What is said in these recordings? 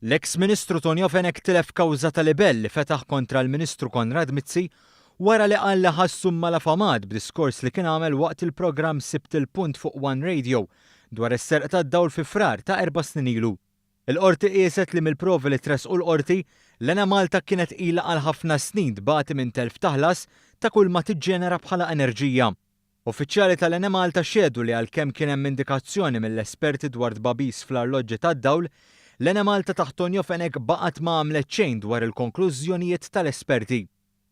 L-eks Ministru Tonio Fenek tilef kawża ta' libell li fetaħ kontra l-Ministru Konrad Mizzi wara li qal li ħassum mal-afamad b'diskors li kien għamel waqt il-programm Sibt il-Punt fuq One Radio dwar is-serq tad-dawl fi frar ta' 4 snin ilu. Il-qorti qiset li mill-provi li tresqu l-qorti l-Ena Malta kienet ilha għal ħafna snin dbati minn telf taħlas ta' kull ma tiġġenera bħala enerġija. Uffiċjali tal-Ena Malta xedu li għalkemm kien hemm indikazzjoni mill-esperti dwar dbabis fl-arloġġi tad-dawl, l-Ena Malta taħt Tonio Fenek baqgħet ma għamlet xejn dwar il-konklużjonijiet tal-esperti.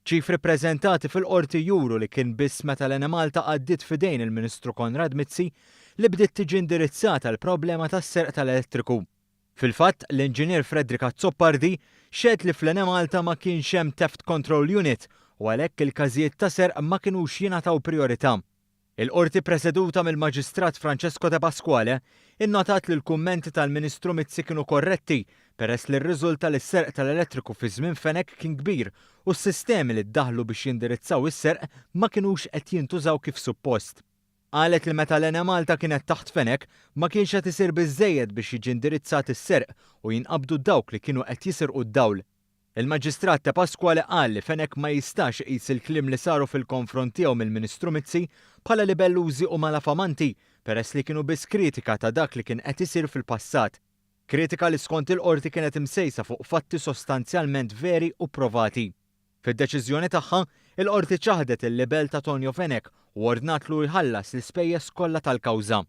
Ċif rappreżentati fil-qorti juru li kien biss meta l-Ena Malta għaddiet fidejn il-Ministru Konrad Mizzi li bdiet tiġi indirizzata l-problema tas-serq tal-elettriku. Fil-fatt, l-Inġinier Fredrika Zoppardi xed li fl-Ena Malta ma kienx hemm Theft Control Unit u għalhekk il-każijiet ta' serq ma kinux jingħataw priorità. Il-qorti preseduta mill-Maġistrat Francesco De Pasquale innotat li l-kummenti tal-Ministru Mizzi kienu korretti peress li r-riżulta li s-serq tal-elettriku fi żmien Fenek kien kbir u s-sistemi li ddaħlu biex jindirizzaw is-serq ma kinux qed jintużaw kif suppost. Qalet li meta l-Ena Malta kienet taħt Fenek ma kienx qed isir biżżejjed biex jiġi indirizzat is-serq u jinqabdu dawk li kienu qed jisirqu d-dawl. Il-Maġistrat De Pasquale qal li Fenek ma jistax iqis il-kliem li saru fil-konfront tiegħu mill-Ministru Mizzi bħala libellużi u malafamanti peress li kienu biss kritika ta' dak li kien qed isir fil-passat. Kritika li skont il-qorti kienet imsejsa fuq fatti sostanzjalment veri u provati. Fid-deċiżjoni tagħha, il-qorti ċaħdet il-libell ta' Tonio Fenek u ordnatlu jħallas l-ispejjeż kollha tal-kawża.